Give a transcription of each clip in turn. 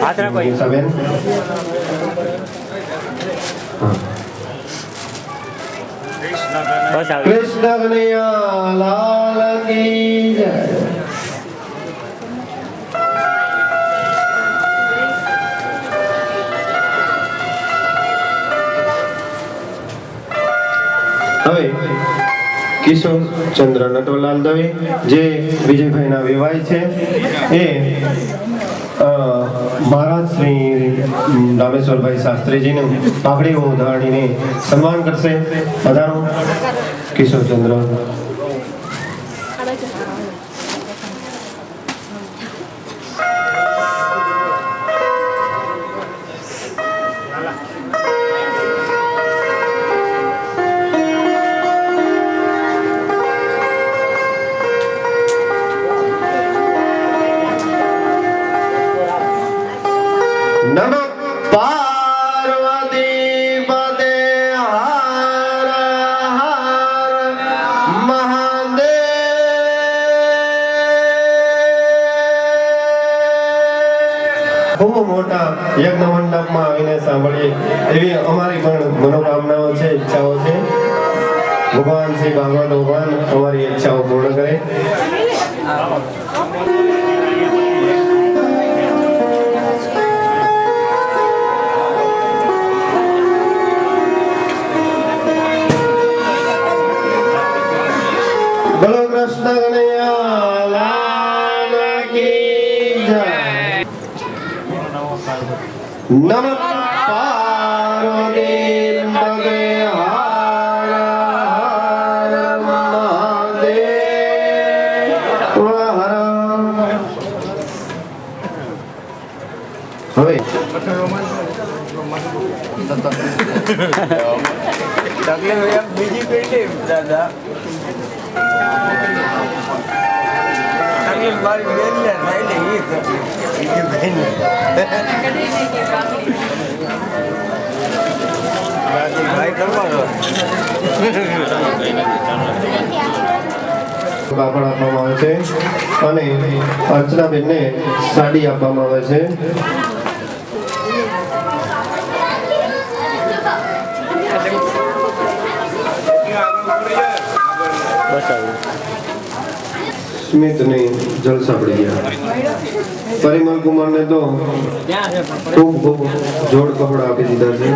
હાથ રાખો બેન બસ આવે કૃષ્ણ કનૈયા લાલ કી જય હવે કિશોર ચંદ્ર નટવરલાલ દવે જે વિજયભાઈના વિવાહ છે એ મહારાજ શ્રી રામેશ્વરભાઈ શાસ્ત્રીજીનું પાઘડી ઉધાડીને સન્માન કરશે. પધારો કિશોર ચંદ્ર. નમઃ પાર્વતી પદે હર હર મહાદેવ. ખૂબ મોટા યજ્ઞ મંડપમાં આવીને સાંભળીએ એવી અમારી પણ મનોકામનાઓ છે, ઈચ્છાઓ છે. ભગવાન શ્રી ભાગવત ભગવાન અમારી ઈચ્છાઓ પૂર્ણ કરે. બોલો કૃષ્ણ કનૈયા લાલ કી જય. નમઃ પાર્વતી પદે હર હર મહાદેવ હર. હવે બીજી પેઢી દાદા મારી બેન ને બીજી બેન ભાઈ કરવાનો કાપડ આપવામાં આવે છે અને અર્ચનાબેનને સાડી આપવામાં આવે છે. બસ આવે સ્મિતને જલસા પડી ગયા. પરિમલ કુમારને તો ખૂબ ખૂબ જોડ કપડા આપી દીધા છે.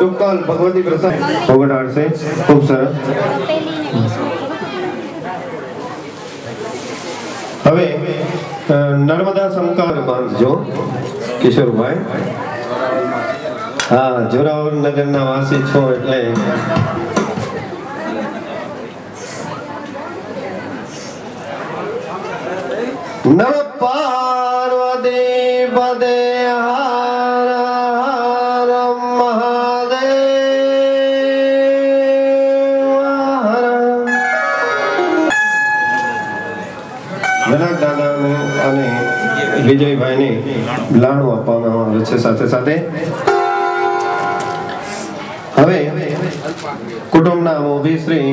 શુભકાલ ભગવતી પ્રસાદ ભોગડાડશે. ખૂબ સરસ. હવે નર્મદા શંકર બાંધજો કિશોરભાઈ. હા, જોરાવર નગરના વાસી છો એટલે નમ પાર્વતી પદે હર હર મહાદેવ હર. જનક દાદાને અને વિજયભાઈને લાડુ આપવામાં આવે છે. સાથે સાથે હવે કુટુંબના મોભી શ્રી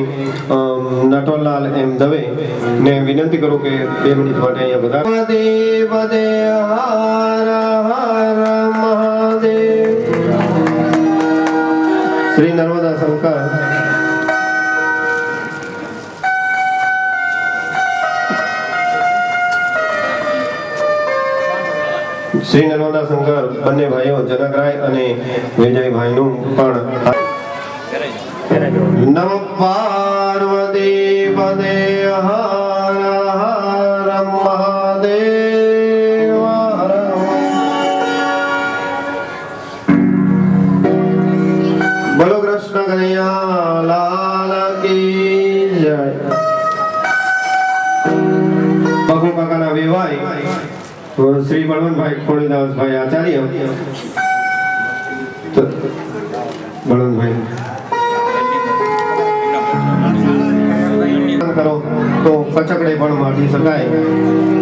નટવરલાલ એમ દવે ને વિનંતી કરું કે 2 મિનિટ માટે અહીંયા બધા. પદે હર હર મહાદેવ. શ્રી નર્મદા શંકર શ્રી નર્મદા શંકર બંને ભાઈઓ જનકરાય અને વિજયભાઈનું પણ નમ પાર્વતી પદે હર હર મહાદેવ હર. બોલો કૃષ્ણ કનૈયા લાલ કી જય. બકુ કાકાના વિવાહ શ્રી બળવંતભાઈ ખોડીદાસભાઈ આચાર્ય. બળવંતભાઈ કરો તો પચકડે પણ વાટી શકાય.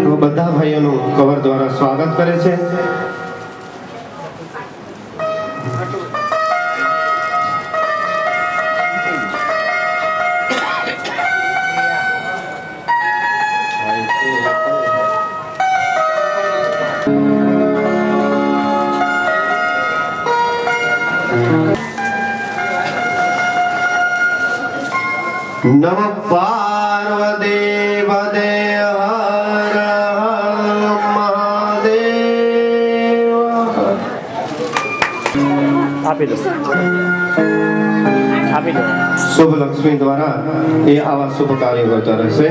તો બધા ભાઈઓનું કવર દ્વારા સ્વાગત કરે છે. નમ પાર્વતી પદે હર મહાદેવ. આપી દો શુભ લક્ષ્મી દ્વારા એ આવા શુભ કાર્ય કરતા રહેશે.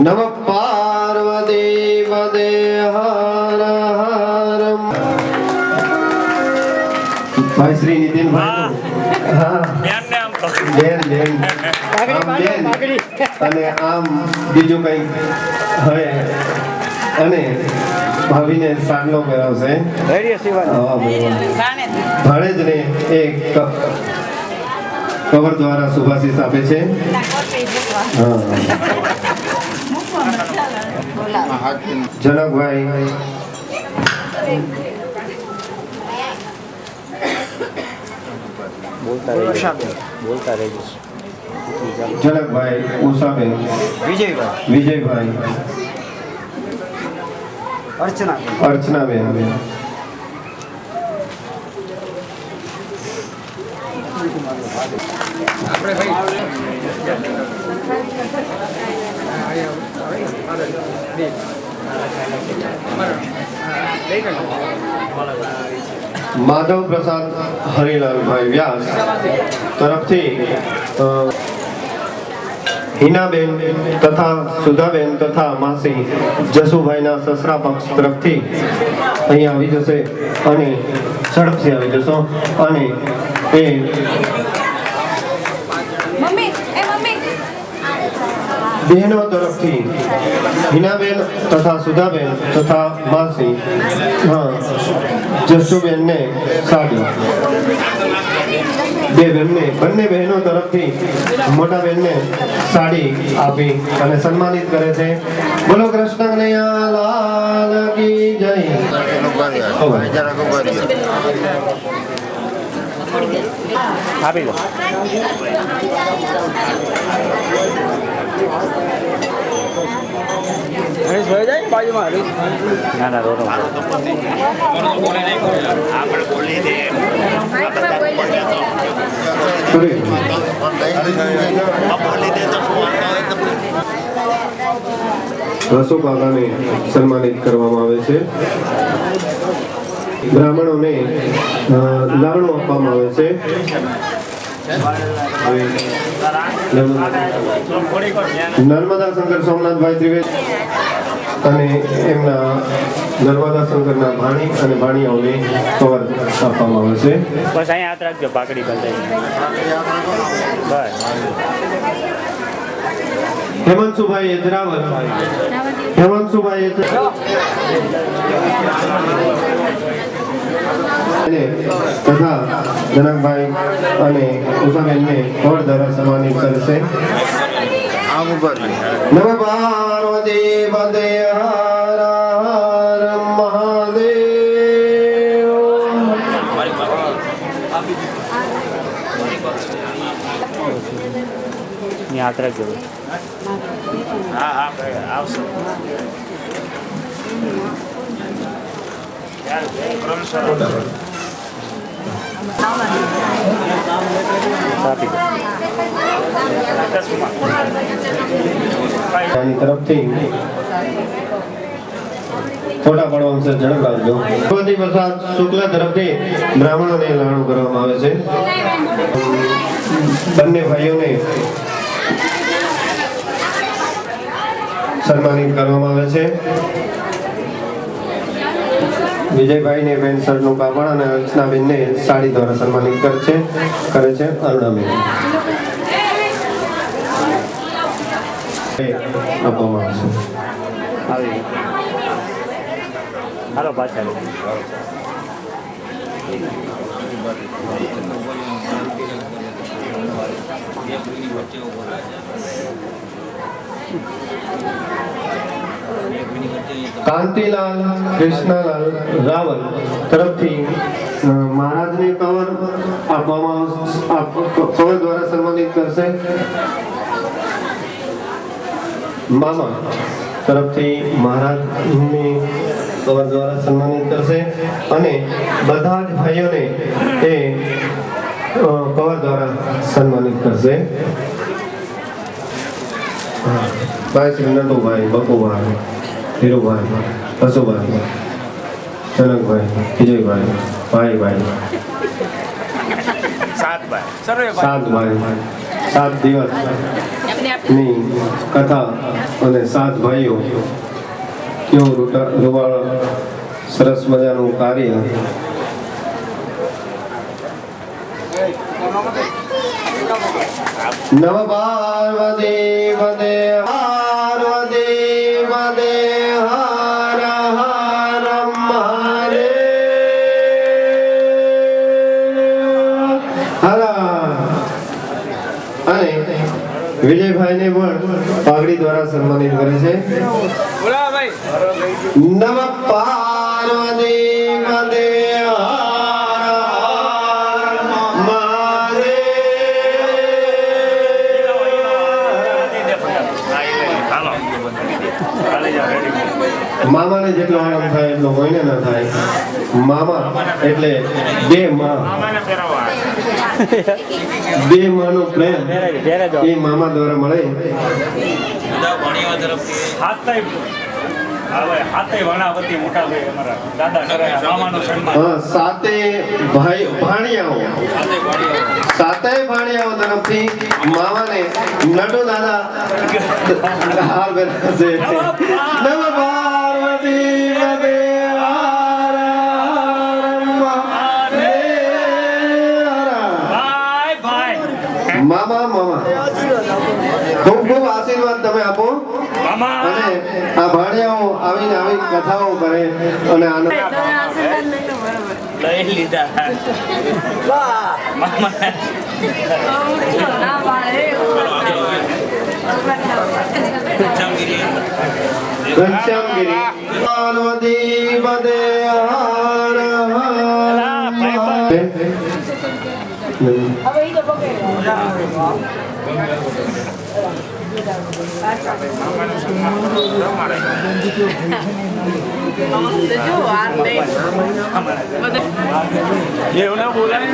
નમ પાર્વતી પદે હર હર. ભાઈ શ્રી નીતિનભાઈ. હા બેન બેન આમ બેન અને આમ બીજું કઈ હવે અને ભાભીને સાડલો કરાવશે. ભાણેજને એક કવર દ્વારા શુભાશીષ આપે છે. હા જનકભાઈ બોલતા રહેજો. જનકભાઈ ઉષાબેન વિજયભાઈ અર્ચનાબેન માધવ પ્રસાદ હરિલાલભાઈ વ્યાસ તરફથી હિનાબેન તથા સુધાબેન તથા માસી જસુભાઈના સસરા પક્ષ તરફથી અહીંયા આવી જશે અને ઝડપથી આવી જશો. અને એ બહેનો તરફથી હિનાબેન તથા સુધાબેન તથા માસી જસુબેનને સાડી, બંને બહેનો તરફથી મોટા બેનને સાડી આપી અને સન્માનિત કરે છે. બોલો કૃષ્ણ કનૈયા લાલ કી જય. આપી દો. ના ના રોડો રસુ કાકાને સન્માનિત કરવામાં આવે છે. બ્રાહ્મણોને લાડુ આપવામાં આવે છે. નર્મદા શંકર સોમનાથભાઈ ત્રિવેદી અને એમના નર્મદા શંકરના ભાણી અને ભાણિયાઓને કવર આપવામાં આવે છે. બસ અહીંયા હાથ રાખજો. પાકડી બંધાઈ બસ. હેમંતભાઈ એજરાવત તથા જનકભાઈ અને ઉષાબેનને કવર દ્વારા સન્માનિત કરશે. નમ પાર્વતી પદે હર હર મહાદેવ. હાથ રાખજો. હા હા આવશે. તરફથી ફોટા પાડવાનું છે. ઝડપ રાખજો. ભગવતી પ્રસાદ શુક્લ તરફથી બ્રાહ્મણોને લાડુ કરવામાં આવે છે. બંને ભાઈઓને સન્માનિત કરવામાં આવે છે. વિજયભાઈને પેન્ટ શર્ટનું કાપડ અને અર્ચનાબેનને સાડી દ્વારા સન્માનિત કરે છે. અરુણાબેન આપવામાં આવશે. આવી હાલો પાછળ કાંતિલાલ કૃષ્ણલાલ રાવલ તરફથી મહારાજને કવર આપવામાં કવર દ્વારા સન્માનિત કરશે. મામા તરફથી મહારાજને કવર દ્વારા સન્માનિત કરશે અને બધા જ ભાઈઓને એ કવર દ્વારા સન્માનિત કરશે. ભાઈ શ્રી નટુભાઈ, બકુભાઈ, ધીરુભાઈ, હસુભાઈ, જનકભાઈ, વિજયભાઈ, ભાઈ, સાત દિવસની કથા અને સાત ભાઈઓ કેવું રૂવાળ સરસ મજાનું કાર્ય. નવ પાર્વતી પદે પાર્વતી પદે હર હર મહાદેવ. અને વિજયભાઈને પણ પાઘડી દ્વારા સન્માનિત કરે છે. નવ પાર્વતી પદે મામાને જેટલો આનંદ થાય એટલો કોઈને ના થાય. મામા એટલે બે માનો પ્રેમ એ મામા દ્વારા મળે. સાતે ભાણિયાઓ તરફથી મામાને નટુ દાદા હાર પહેરાવશે. નવ પાર્વતી પદે હર હર મહાદેવ. મામા ખૂબ ખૂબ આશીર્વાદ તમે આપો અને આ ભાણિયાઓ આવીને આવી કથાઓ કરે અને આનંદ લઈ લીધા ઘનશ્યામગીરી પાર્વતી પદે હર એવું ના બોલાય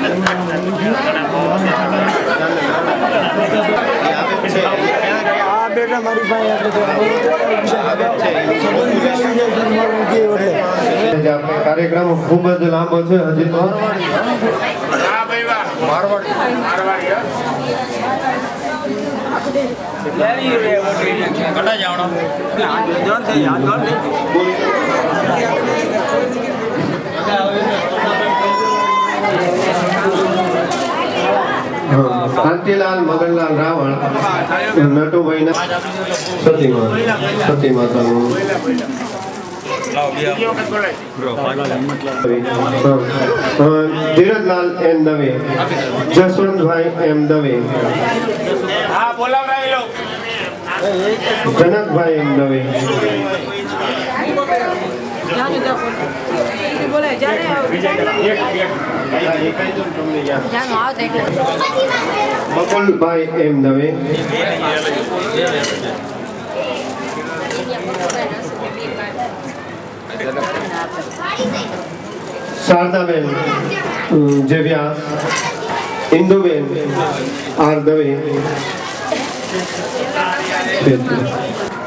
કાર્યક્રમ ખૂબ જ લાંબો છે. હજી તો કાંતિલાલ મગનલાલ રાવળ નટુભાઈ સતી માતાનું ધીરજલાલ એમ દવે, જસવંતભાઈ એમ દવે, જનકભાઈ એમ દવે, બકુલભાઈ એમ દવે, શારદાબેન જે વ્યાસ, ઇન્દુબેન આર દવે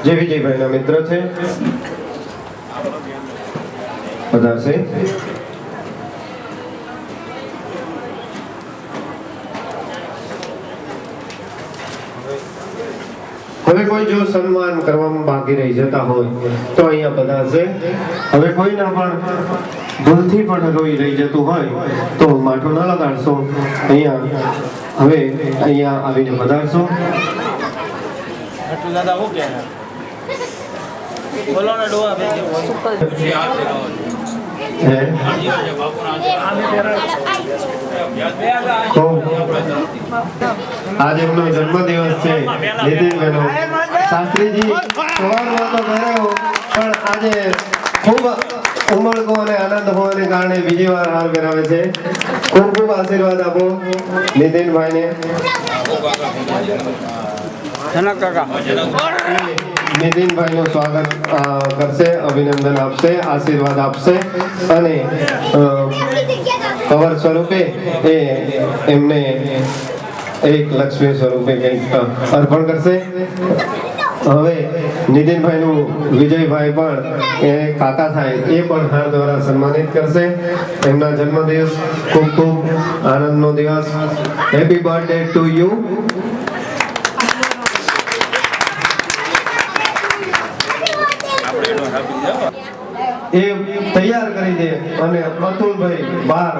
જે વિજયભાઈના મિત્ર છે પધારશે. હવે કોઈ જો સન્માન કરવામાં બાકી રહી જતા હોય તો અહીંયા પધારશે. હવે કોઈના પણ ભૂલથી પણ રોઈ રહી જતું હોય તો માથું ન લગાડશો. હવે અહીંયા આવીને પધારશો. હે તો આજે એમનો જન્મદિવસ છે નીતિનભાઈનો. શાસ્ત્રીજી સવારમાં તો ગયો પણ આજે ખૂબ ઉમળકો અને આનંદ હોવાને કારણે બીજી વાર હાર કરાવે છે. ખૂબ ખૂબ આશીર્વાદ આપો નીતિનભાઈને. નીતિનભાઈનું સ્વાગત કરશે, અભિનંદન આપશે, આશીર્વાદ આપશે અને કવર સ્વરૂપે એ એમને એક લક્ષ્મી સ્વરૂપે કંઈક અર્પણ કરશે. હવે નીતિનભાઈનું વિજયભાઈ પણ એ કાકા થાય એ પણ હાર દ્વારા સન્માનિત કરશે. એમના જન્મદિવસ ખૂબ ખૂબ આનંદનો દિવસ. Happy birthday to you. એ તૈયાર કરી દે અને અતુલભાઈ બાર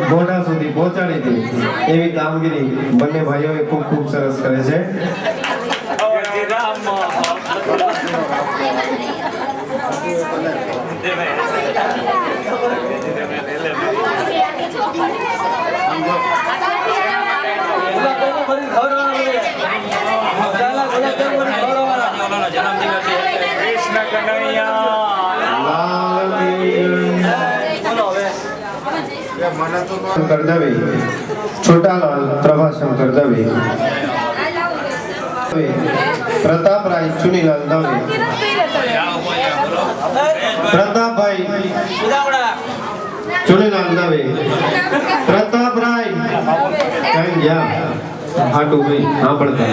ગોઢા સુધી પહોંચાડી દે એવી કામગીરી બંને ભાઈઓએ ખૂબ ખૂબ સરસ કરે છે. કરદવે છોટાલાલ પ્રભાશંકર દવે, પ્રતાપરાય ચુનીલાલ દવે, પ્રતાપભાઈ ચુનીલાલ દવે, પ્રતાપરાય કઈ ગયા હાટુભાઈ સાંભળતા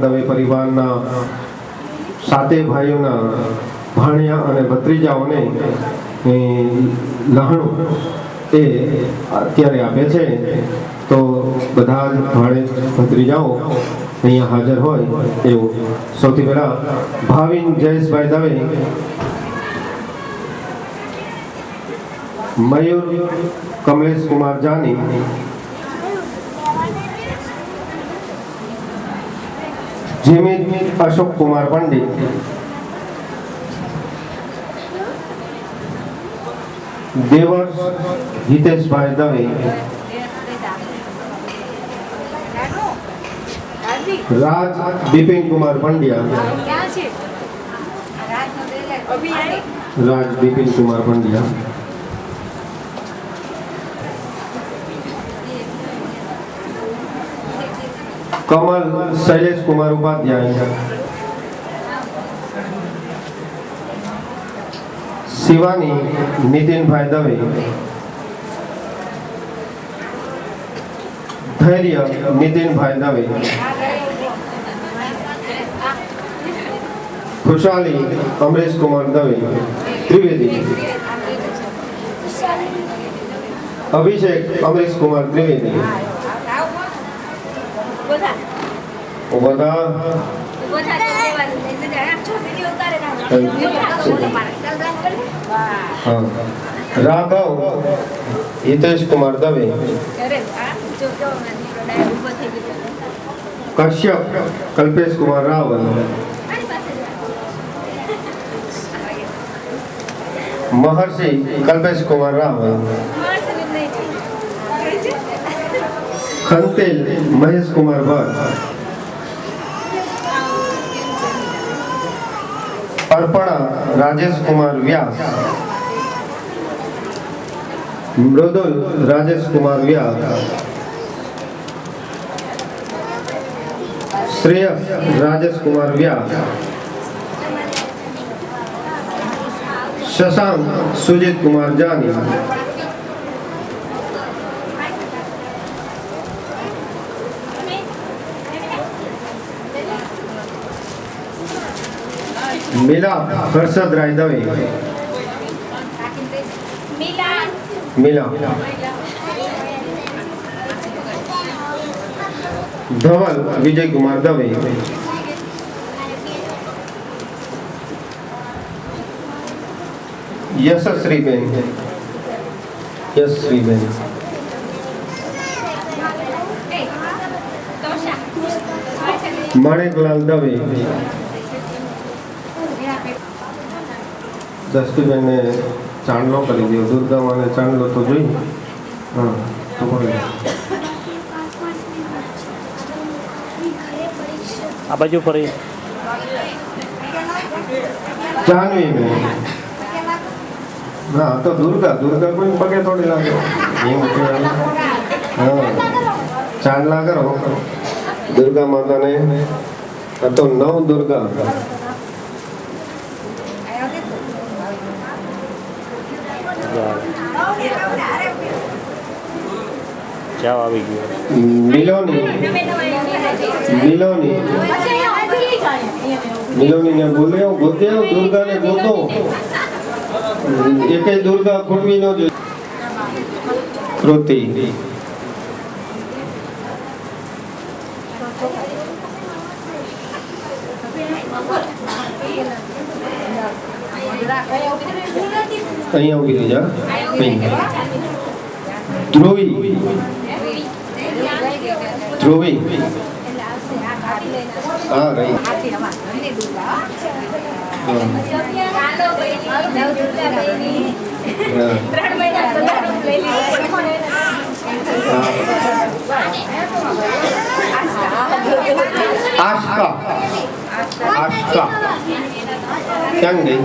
દવે પરિવારના સાતે ભાઈઓના ભાણિયા અને ભત્રીજાઓને લહાણું એ અત્યારે આપે છે. તો બધા જ ભાણે ભત્રીજાઓ અહીંયા હાજર હોય એવું. સૌથી પહેલા ભાવિન જયેશભાઈ દવે, મયુર કમલેશ કુમાર જાની, જીમિત અશોક કુમાર પંડિત, દેવર્ષ હિતેશભાઈ દવે, રાજ બિપિન કુમાર પંડ્યા, રાજ બિપિન કુમાર પંડ્યા, કમલ શૈલેષ કુમાર ઉપાધ્યાય, શિવાની નીતિનભાઈ દવે, ધૈર્ય નીતિનભાઈ દવે, ખુશાલી અમરેશ કુમાર દવે ત્રિવેદી, અભિષેક અમરેશ કુમાર ત્રિવેદી, રાઘવ હિતેશ કુમાર દવે, કશ્યપ કલ્પેશ કુમાર રાવલ, મહર્ષિ કલ્પેશ કુમાર રાવલ, ખંતેલ મહેશ કુમાર ભટ્ટ, અર્પણા રાજેશ કુમાર વ્યાસ, મૃદુલ રાજેશ કુમાર વ્યાસ, શ્રેયસ રાજેશ કુમાર વ્યાસ, શશાંક સુજીત કુમાર જાની, મિલા હર્ષદ રાય દવે, મિલા ધવલ વિજય કુમાર દવે, યશસ્વીબેન, યશસ્વીબેન, માણેકલાલ દવે દસ્તુબેનને ચાંદલો કરી દો. દુર્ગા માને ચાંદલો તો જોઈ. હા તો બોલો. આ બાજુ ફરી જાનવી બેન. હા તો દુર્ગા કોઈ પગે થોડી લાગે એમ કહેવાય. હા ચાંદલા કરો દુર્ગા માતાને. આ તો નવ દુર્ગા. જાવ આવી ગયો. મિલોની ને બોલ્યો ગોત્યો દુર્ગાને ગોતો. એકે દુર્ગા ખોટવી નો જો. કૃતિ અહીંયા ઉભી રહી જા. ધ્રુવી હા રહી. આશકા ક્યાં ગઈ?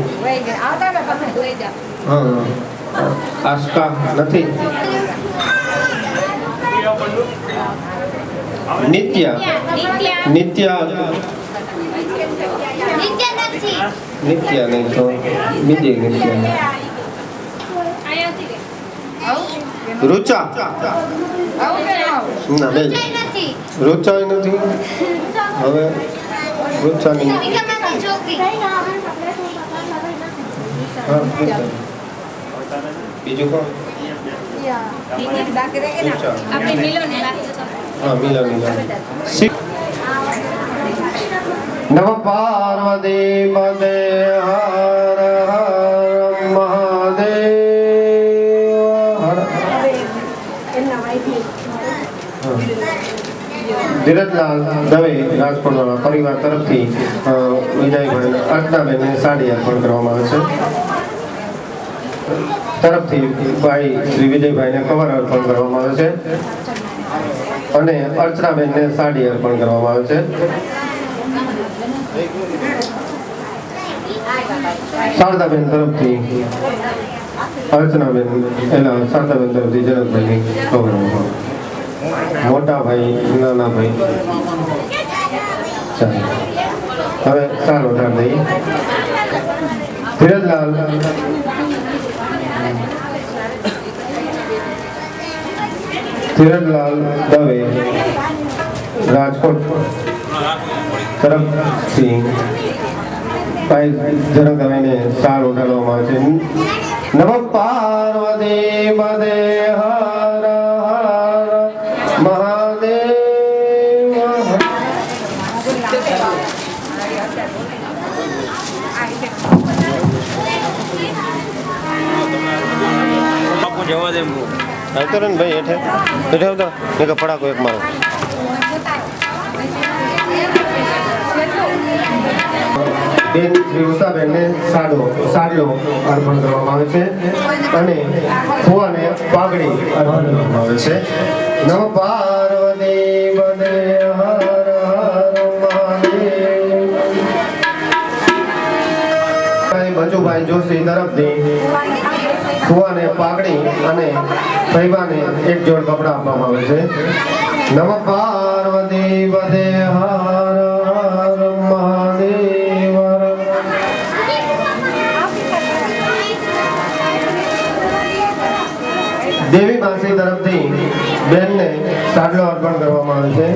હા આશકા નથી. નિત્યા નહીં તો બીજી નિત્યા. રૂચા ના બે રૂચા નથી. હવે રૂચા નહીં. બીજું કોણ? હા મિલન. નમ પાર્વતી પદે હર હર મહાદેવ હર. ધીરજલાલ દવે રાજકોટવાળા પરિવાર તરફથી વિજયભાઈ અર્ચનાબેનને સાડી અર્પણ કરવામાં આવે છે. તરફથી ભાઈ શ્રી વિજયભાઈને કવર અર્પણ કરવામાં આવે છે અને અર્ચનાબેનને સાડી અર્પણ કરવામાં આવે છે. શારદાબેન તરફથી અર્ચનાબેન શારદાબેન તરફથી જનકભાઈની કવર. મોટા ભાઈ નાના ભાઈ. ચાલો હવે સારો ઉઠાડ દઈએ. ધીરજલાલ દવે રાજકોટ તરફથી ભાઈ જનકભાઈને સાર ઉઠાડવામાં આવે છે. નમ પાર્વતી પદે હર હર મહાદેવ. જવા દે આવતો ને ભાઈ હેઠે હેઠે આવતો એક પડાકો એક મારો. બેન શ્રી ઉષાબેનને સાડલો અર્પણ કરવામાં આવે છે અને ફુવાને પાઘડી અર્પણ કરવામાં આવે છે. નમ પાર્વતી પદે હર હર મહાદેવ. મંજુભાઈ જોશી તરફથી ફુવાને પાઘડી અને ફૈબાને એક જોડ કપડા આપવામાં આવે છે. નમ પાર્વતી પદે હર હર મહાદેવ. દેવી માસી તરફથી બેનને સાડલો અર્પણ કરવામાં આવે છે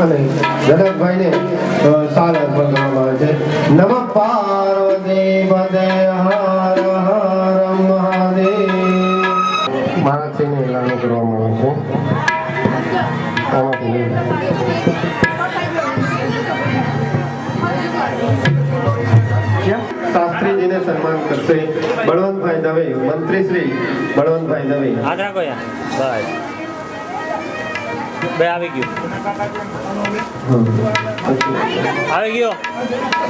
અને જનકભાઈને સાલ અર્પણ કરવામાં આવે છે. નમ પાર્વતી પદે હર હર મહાદેવ. મહારાજશ્રીને એલાન કરવામાં આવે છે. આમાંથી શાસ્ત્રીજીને સન્માન કરશે બળવંતભાઈ દવે. મંત્રી શ્રી બળવંતભાઈ દવે. હાથ રાખો યાર બસ. બે આવી ગયું આવી ગયો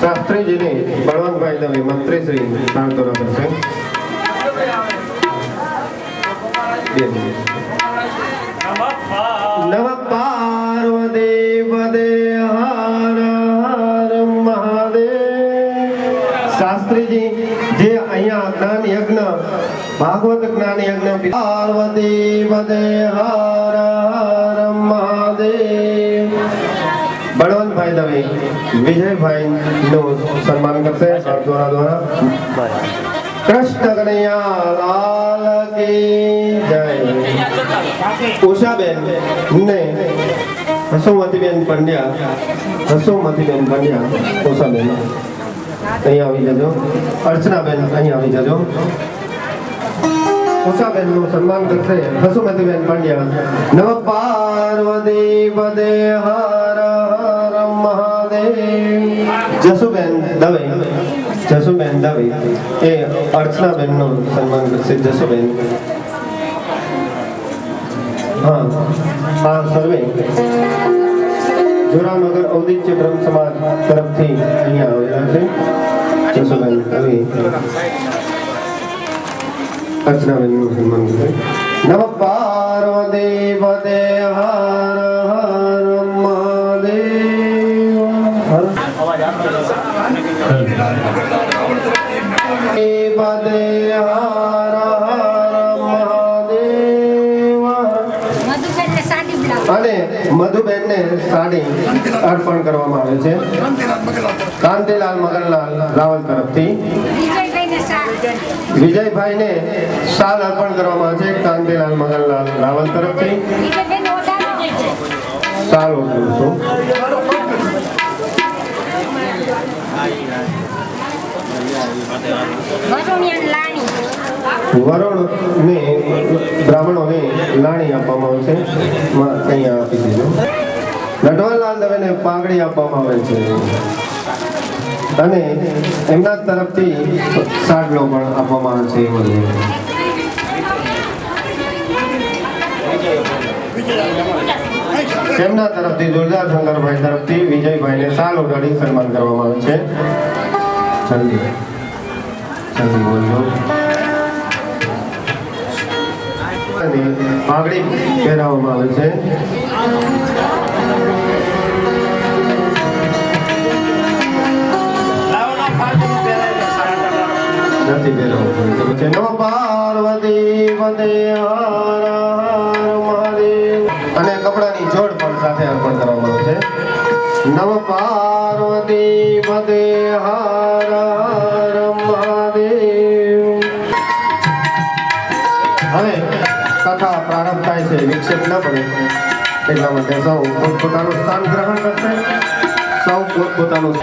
શાસ્ત્રીજીને બળવંતભાઈ દવે મંત્રી શ્રી પ્રાર્થના કરશે. નમઃ પાર્વતી પદે હર હર મહાદેવ. શાસ્ત્રીજી જે અહીંયા જ્ઞાન યજ્ઞ ભાગવત જ્ઞાન યજ્ઞ પાર્વતી પદે હર હર મહાદેવ. બળવંતભાઈ દવે વિજયભાઈ નું સન્માન કરશે દ્વારા. કૃષ્ણ કનૈયા લાલ કી જય. ઉષાબેન ને હસુમતીબેન પંડ્યા ઉષાબેન અહીંયા આવી જજો. અર્ચનાબેન અહીંયા આવી જજો. ઉષાબેન નું સન્માન કરશે હસુમતીબેન પંડ્યા. નમઃ પાર્વતી પદે હર હર મહાદેવ. જસુબેન દવે એ અર્ચનાબેન નું સન્માન કરશે. જસુબેન હા સર્વે જોરાવનગર ઔદિત્ય બ્રહ્મ સમાજ તરફથી અહીંયા આવેલા છે. જસુબેન દવે અર્ચનાબેન નું સન્માન કરશે. નમઃ પાર્વતી પદે હર હર મહાદેવ. અવાજ આપતો પદે હર અને મધુબેનને સાડી અર્પણ કરવામાં આવે છે કાંતિલાલ મગનલાલ રાવલ તરફથી. વિજયભાઈને શાલ અર્પણ કરવામાં આવે છે કાંતિલાલ મગનલાલ રાવલ તરફથી. શાલ ઓઢું છું. વરુણને બ્રાહ્મણોને લાણી આપવામાં આવે છે. અહીંયા આપી દીધું. નટવરલાલ દવેને પાઘડી આપવામાં આવે છે અને એમના તરફથી સાડલો પણ આપવામાં આવે છે. તેમના તરફથી જોરદાર શંકરભાઈ તરફથી વિજયભાઈને સાલ ઓઢાડી સન્માન કરવામાં આવે છે. જલ્દી બોલજો. પાઘડી પહેરાવવામાં આવે છે. નથી પહેરાવવામાં. નમઃ પાર્વતી પદે હર હર મહાદેવ. અને કપડાની જોડ પણ સાથે અર્પણ કરવામાં આવે છે. નમઃ પાર્વતી પદે હર હર મહાદેવ. હવે કથા પ્રારંભ થાય છે. વિક્ષેપ ન પડે એટલા માટે સૌ પોતપોતાનું સ્થાન ગ્રહણ કરશે. સૌ પોતપોતાનું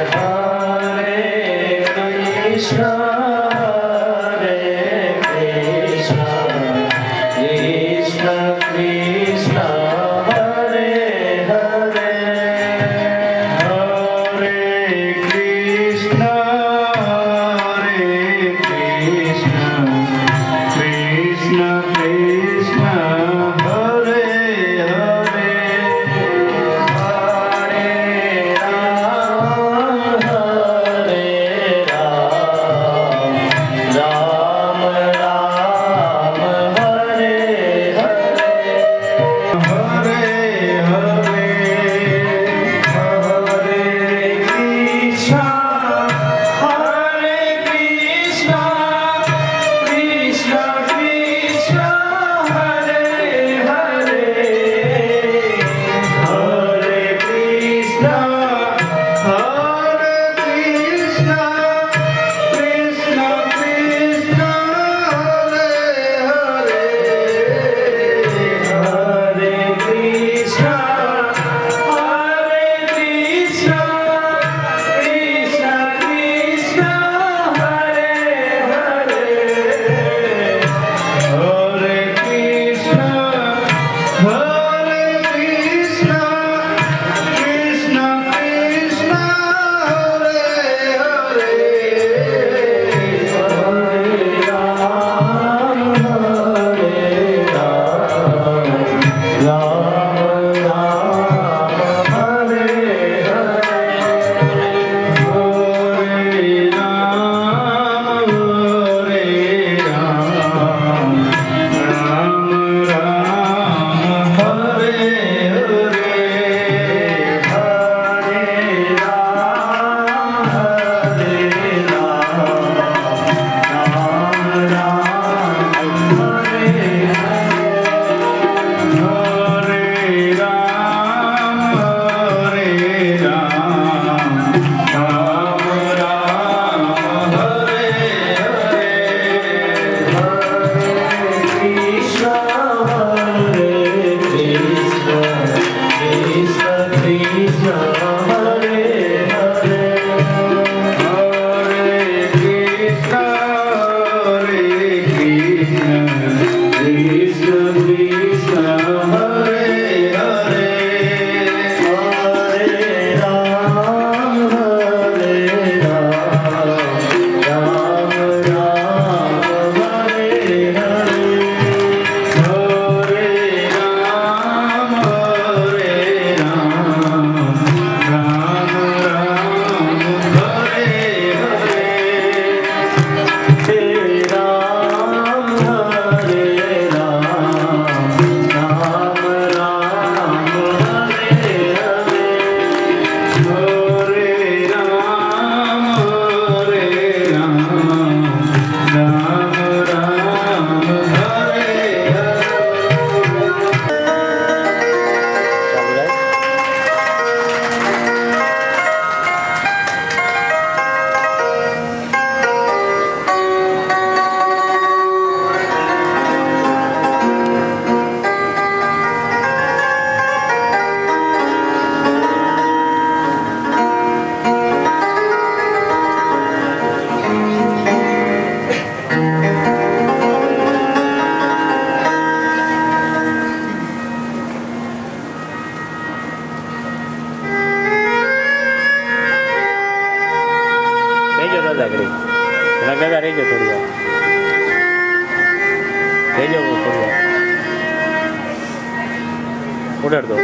દાદા કરી દાદા રહેજો થોડી વાર રહેજો થોડી વાર ઉડાડ દો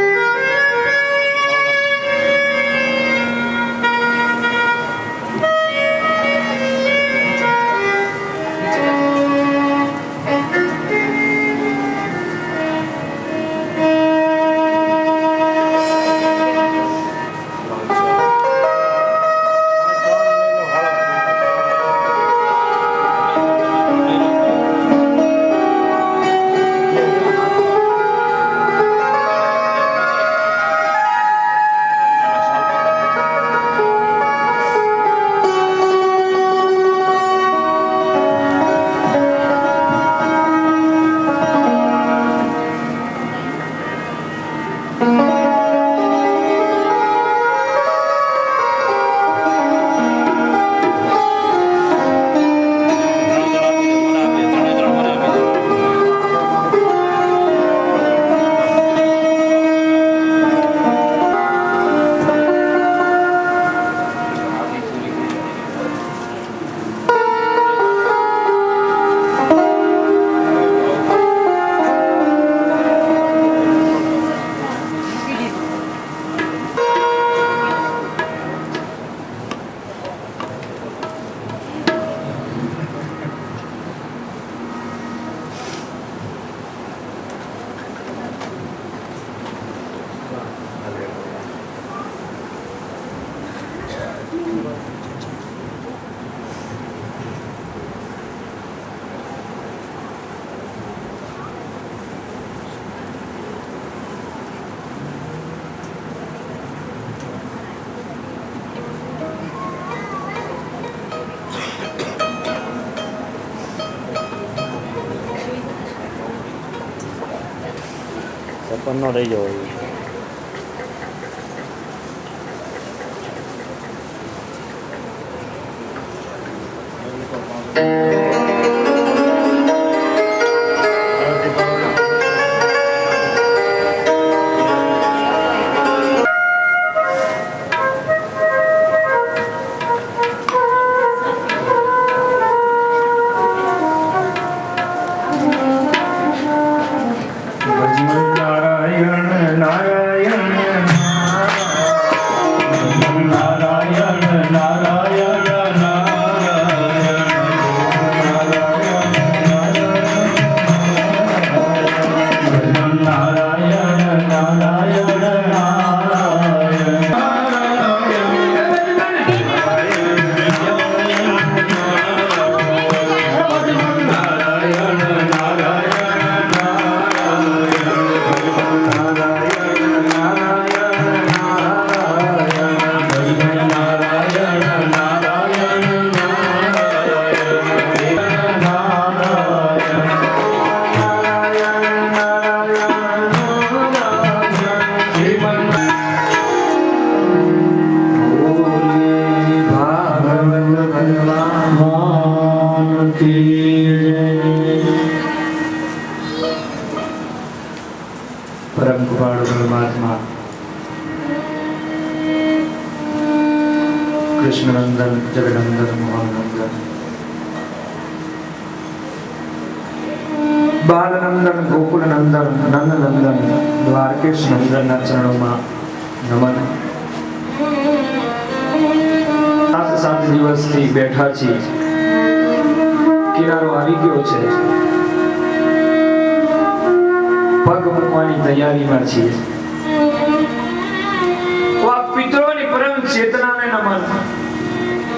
પણ ન રહી જવો નારાયણ નારાયણ કૃષ્ણનંદન જગનંદન મોહનનંદન બાલનંદન ગોકુલનંદન નંદનંદન દ્વારકેશ નંદનના ચરણોમાં નમન. 7 દિવસથી બેઠા છીએ, કિનારો આવી ગયો છે, પગ મૂકવાની તૈયારીમાં છીએ. આ પિતરોની પરમ ચેતનાને નમન.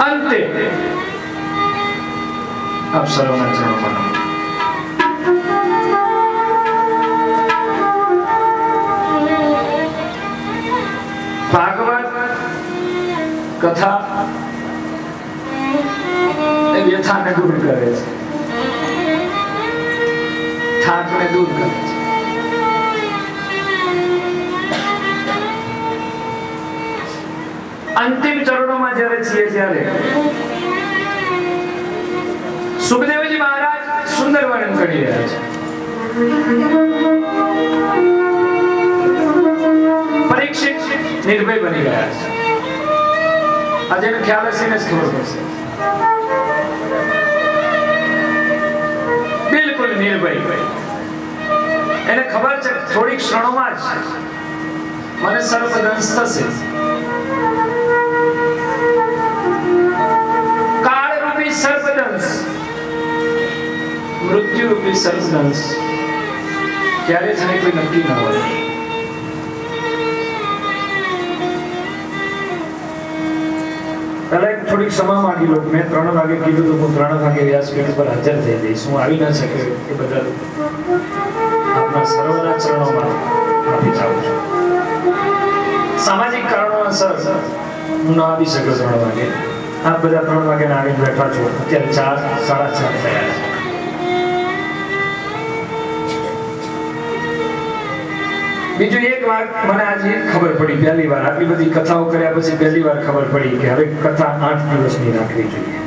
અંતે આપ સર્વના ચરણોમાં નમન. ભાગવત કથા એ વ્યથાને દૂર કરે છે, થાકને દૂર કરે છે. અંતિમ ચરણોમાં જ્યારે છીએ ત્યારે સુખદેવજી મહારાજ સુંદર વર્ણન કરી રહ્યા છે. પરીક્ષિત નિર્ભય બની ગયા છે. આજે એનો ખ્યાલ હશે ને ખબર પડશે. બિલકુલ નિર્ભય. એને ખબર છે થોડીક ક્ષણોમાં જ મને સર્પદંશ થશે. કાળરૂપી સર્પદંશ, મૃત્યુરૂપી સર્પદંશ ક્યારે થાય કોઈ નક્કી ન હોય. પહેલા થોડીક ક્ષમા માંગી લો. મેં 3 વાગે કીધું તો હું 3 વાગે વ્યાસપીઠ પર હાજર થઈ જઈશ. હું આવી ના શક્યો એ બદલ આપના સર્વના ચરણોમાં માફી ચાહું છું. સામાજિક કારણોસર હું ન આવી શક્યો 3 વાગે. આપ બધા 3 વાગ્યાના આવીને બેઠા છો. અત્યારે 4, 4:30 થયા છે. બીજું એક વાત મને આજે ખબર પડી, પહેલી વાર આટલી બધી કથાઓ કર્યા પછી પહેલી વાર ખબર પડી કે હવે કથા 8 દિવસની રાખવી જોઈએ.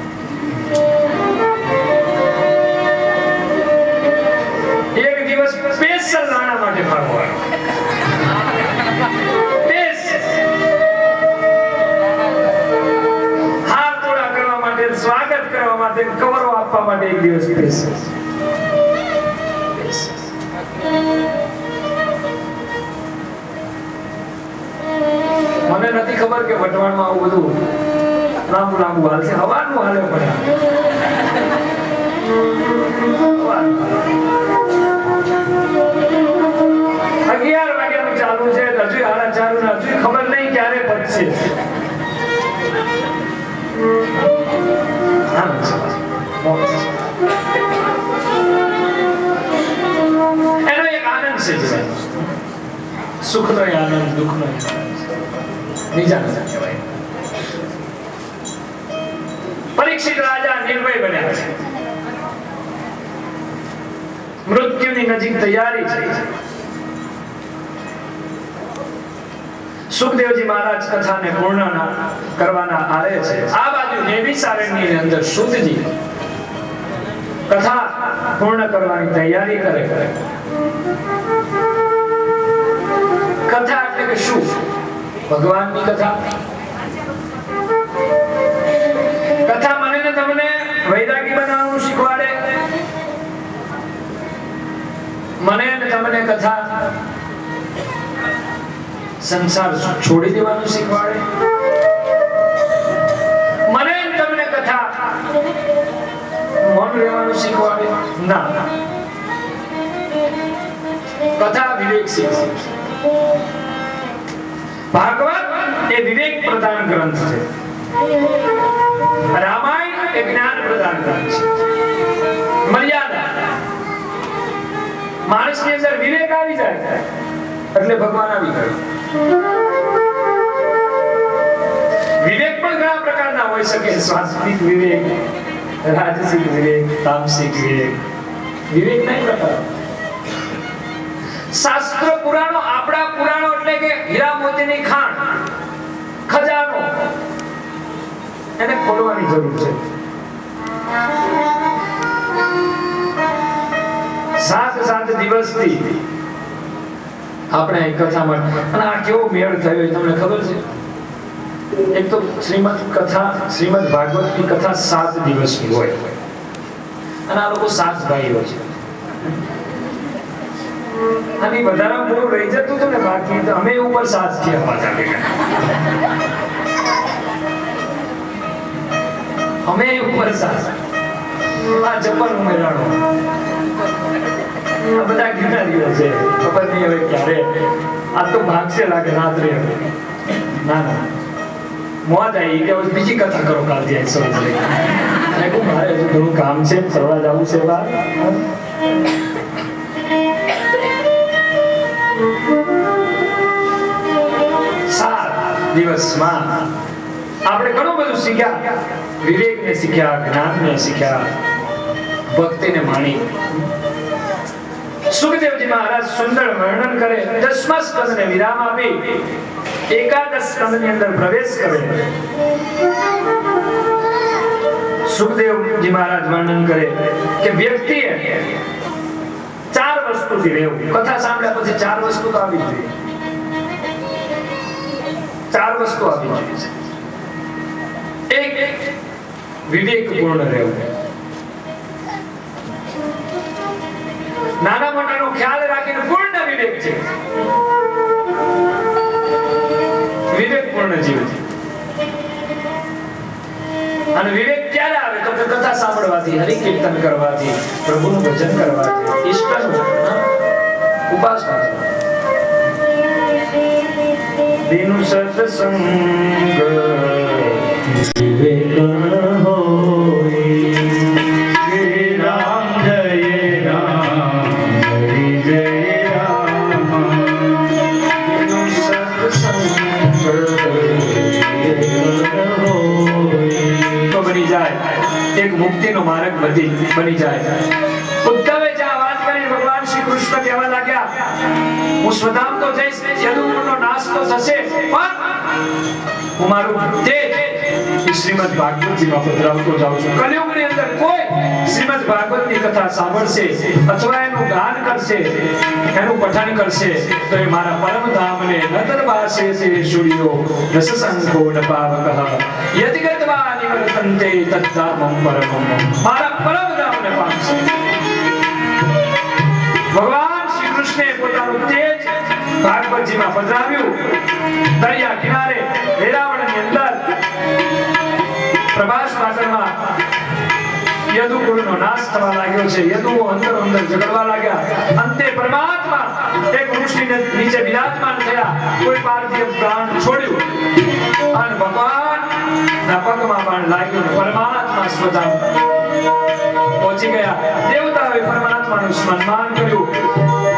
એક દિવસ સ્પેશિયલ નાના માટે ફાળવવાનો. હાથ તોડા કરવા માટે, સ્વાગત કરવા માટે, કવરો આપવા માટે એક દિવસ સ્પેશિયલ. મને નથી ખબર કે વટવાણમાં આવું બધું લાંબુ હાલ છે. હવાનું હાલે પડે. 11 વાગ્યાનું ચાલુ છે, હજુ 4:30 હજુ ખબર નહીં ક્યારે પતશે. એનો એક આનંદ છે, સુખનો આનંદ, દુઃખનો આનંદ. પરીક્ષિત રાજા નિર્ભય બન્યા છે. મૃત્યુની નજીક તૈયારી છે. સુખદેવજી મહારાજ કથાને પૂર્ણ કરવાના આરે છે. આ બાજુ નેમિષારણ્યની અંદર શુદ્ધજી કથા પૂર્ણ કરવાની તૈયારી કરે. કથા એટલે કે શું? ભગવાનની કથા. કથા મને ને તમને વૈરાગી બનાવવાનું શીખવાડે. મને ને તમને કથા સંસાર છોડી દેવાનું શીખવાડે. મને ને તમને કથા મૌન રહેવાનું શીખવાડે. ના, કથા વિવેક શીખવે. ભાગવત એ વિવેક પ્રદાન ગ્રંથ છે. રામાયણ એ જ્ઞાન પ્રદાન ગ્રંથ છે. મર્યાદા. માણસની અંદર વિવેક આવી જાય એટલે ભગવાન આવી ગયો. વિવેક પણ ઘણા પ્રકારના હોઈ શકે. સાત્વિક વિવેક, રાજસિક વિવેક, તામસિક વિવેક. વિવેક નહીં પ્રકાર. શાસ્ત્રો પુરાણો, આપણા પુરાણો એટલે કે હીરા મોતીની ખાણ, ખજાનો, એને ખોલવાની જરૂર છે. 7 દિવસથી આપણે કથામાં, અને આ કેવો મેળ થયો તમને ખબર છે? એક તો શ્રીમદ ભાગવતની કથા 7 દિવસની હોય અને આ લોકો 7 ભાઈઓ છે અને વધારામાં પૂરું રહી જતું હતું ને બાકી તો અમે ઉપર 7 થયા પાછા અમે ઉપર 7 આ જબર ઉમેરાણો આ બધા ગિરનારીઓ છે ખબર નહીં હવે ક્યારે આ તો ભાગશે લાગે રાત્રે ના મોજ આવી કે બીજી કથા કરો કાલથી આવી સમજ લઈ મારે હજુ ઘણું કામ છે ફરવા જવું છે બહાર 7 દિવસમાં આપણે ઘણું બધું શીખ્યા વિવેકને શીખ્યા જ્ઞાનને શીખ્યા ભક્તિને માણી સુખદેવજી મહારાજ સુંદર વર્ણન કરે 10મા સ્કંદને વિરામ આપી એકાદશ સ્કંદની અંદર પ્રવેશ કરે સુખદેવજી મહારાજ વર્ણન કરે કે વ્યક્તિએ 4 વસ્તુથી રહેવું કથા સાંભળ્યા પછી 4 વસ્તુ તો આવી જોઈએ 4 વસ્તુ આવી જોઈએ એક વિવેકપૂર્ણ રહેવું નાના મોટાનો ખ્યાલ રાખીને પૂર્ણ વિવેક છે વિવેકપૂર્ણ જીવન અને વિવેક ક્યારે આવે તો કથા સાંભળવાથી હરિ કીર્તન કરવાથી પ્રભુનું ભજન કરવાથી ઈષ્ટનું ઉપાસના દિનુ સત્સંગ વિવેક મુક્તિનો માર્ગ બની જાય ઉદ્ધવે જ્યાં વાત કરી ભગવાન શ્રી કૃષ્ણ કહેવા લાગ્યા હું સ્વધામ તો જઈશ યદુકુળનો નાશ તો થશે પણ હું મારું તેજ શ્રીમદ ભાગવતજીમાં પધરાવતો જાઉં છું કલિયુગની અંદર કોઈ શ્રીમદ ભાગવતની કથા સાંભળશે અથવા એનું ગાન કરશે એનું પઠન કરશે તો એ મારા પરમ ધામને નતર વાસે છે સૂર્યો રસસંકો ન પાવકઃ યદિગત્વા નિવર્તન્તે તદ્ધામં પરમં મારા પરમ ધામને પામશે ભગવાન શ્રી કૃષ્ણે પોતાનું તેજ ભાગવતજીમાં પધરાવ્યું દરિયા કિનારે વેરાવળની અંદર પ્રભાસ પાટણમાં યદુકુળનો નાશ થવા લાગ્યો છે યદુઓ અંદર ઝઘડવા લાગ્યા અંતે પરમાત્મા એક વૃક્ષની નીચે બિરાજમાન થયા કોઈ પાર્થિવ પ્રાણ છોડ્યું અને ભગવાન ના પગમાં પણ લાગ્યું પરમાત્મા સ્વધામ પહોંચી ગયા દેવતાઓએ પરમાત્માનું સન્માન કર્યું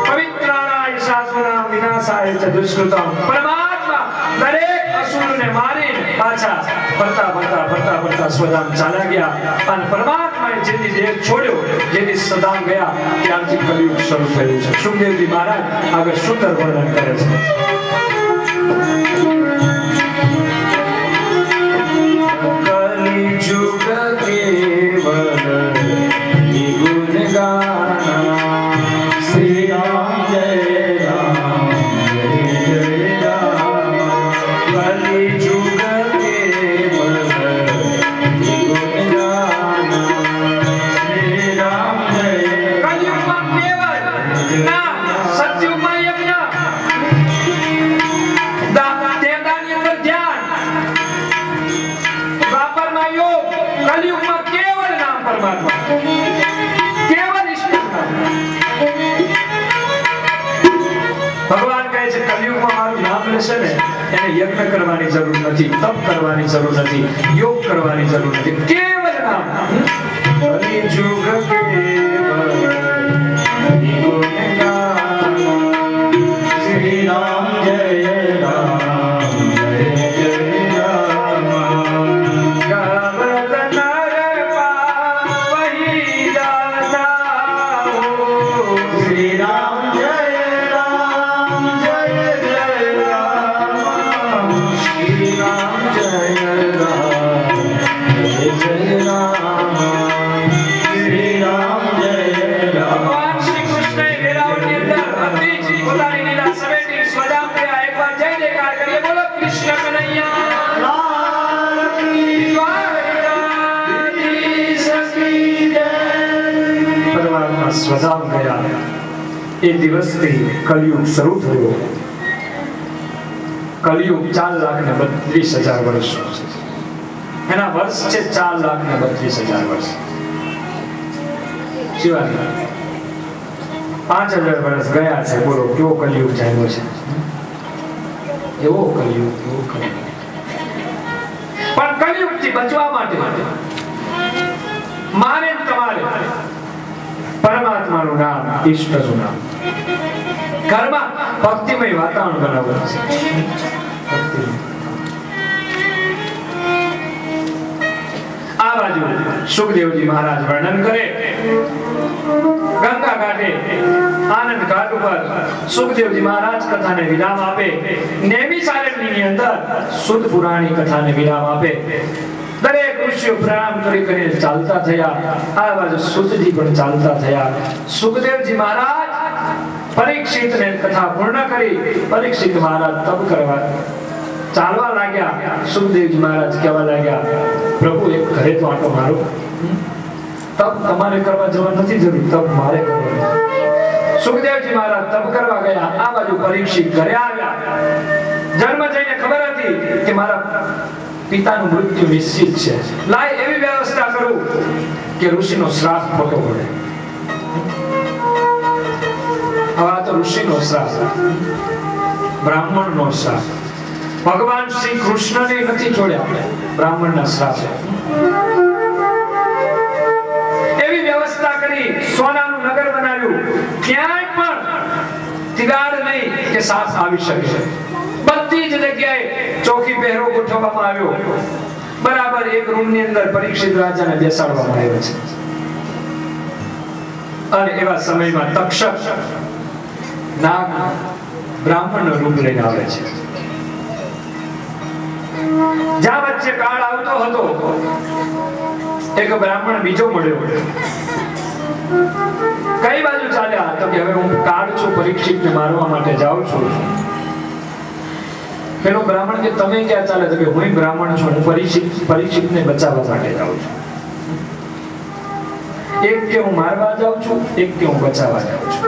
પવિત્રાણાય શાસુના વિનાશાય ચ દુષ્કૃતમ પરમાત્મા દરેક અસુરને મારી પાછા ફરતા સ્વધામ ચાલ્યા ગયા અને પરમાત્માએ જેથી દેહ છોડ્યો જેથી સદામ ગયા ત્યારથી કલિયુગ શરૂ થયું છે સુખદેવજી મહારાજ આગળ સુંદર વર્ણન કરે છે કલિયુગ કેવલ નિગુણ ગાના શ્રી રામ જય રામ જય રામ કલિયુગ ભગવાન કહે છે કલિયુગમાં મારું નામ લેશે ને એને યજ્ઞ કરવાની જરૂર નથી તપ કરવાની જરૂર નથી યોગ કરવાની જરૂર નથી કેવલ નામ કલિયુગ કેવલ શ્રી રામ જય રામ જય રામ શ્રી રામ Shri Ram સ્વધામ ગયા એ દિવસથી કલયુગ શરૂ થયો. કલયુગ 4,32,000 વર્ષ. એના વર્ષ છે 4,32,000 વર્ષ. શિવાજી 5,000 વર્ષ ગયા છે. બોલો કેવો કલયુગ જામ્યો છે. એવો કલયુગ. પણ કલયુગથી બચવા માટે મારે તમારે પરમાત્માનું નામ, ઈષ્ટનું નામ, ઘરમાં ભક્તિમય વાતાવરણ બનાવવું છે. આ બાજુ સુખદેવજી મહારાજ વર્ણન કરે, ગંગા ઘાટે આનંદ ઘાટ ઉપર સુખદેવજી મહારાજ કથાને વિરામ આપે. નેમી સારણની અંદર શુદ્ધ પુરાણી કથાને વિરામ આપે. દરેક ઋષિઓ પ્રણામ કરી ચાલતા થયા. આ બાજુ સુતજી પણ ચાલતા થયા. સુખદેવજી મહારાજ પરીક્ષિતને કથા પૂર્ણ કરી. પરીક્ષિત મહારાજ તપ કરવા ચાલવા લાગ્યા. સુખદેવજી મહારાજ કહેવા લાગ્યા, પ્રભુ એક ઘરે તો આંટો મારો. તપ તમારે કરવા જવા નથી જરૂર, તપ મારે કરવાનું. સુખદેવજી મહારાજ તપ કરવા ગયા. આ બાજુ પરીક્ષિત ઘરે આવ્યા. જન્મ જઈને ખબર હતી કે મારા પિતાનું મૃત્યુ નિશ્ચિત છે. લાય એવી વ્યવસ્થા કરું કે ઋષિનો શ્રાપ ખોટો પડે. હવે આ તો ઋષિનો શ્રાપ, બ્રાહ્મણનો શ્રાપ. ભગવાન શ્રી કૃષ્ણને નથી છોડ્યા, બ્રાહ્મણના શ્રાપ. એવી વ્યવસ્થા કરી, સોનાનું નગર બનાવ્યું. ક્યાંય પણ તિરાડ નહીં કે સાપ આવી શકે. બધી જ જગ્યાએ ચોકી પહેરો ગોઠવવામાં આવ્યો. બરાબર એક રૂમની અંદર પરીક્ષિત રાજાને બેસાડવામાં આવ્યો છે. અને એવા સમયમાં તક્ષક નાગ બ્રાહ્મણનું રૂપ લઈને આવે છે. જ્યાં વચ્ચે કાળ આવતો હતો, એક બ્રાહ્મણ બીજો મળ્યો. કઈ બાજુ ચાલ્યા? તો કે હવે હું કાળ છું, પરીક્ષિતને મારવા માટે જાઉં છું. પેલો બ્રાહ્મણ કે તમે ક્યાં ચાલે? તો કે હું બ્રાહ્મણ છું, હું પરીક્ષિતને બચાવવા માટે જાઉં છું. એક કે હું મારવા જાઉં છું, એક કે હું બચાવવા જાઉં છું.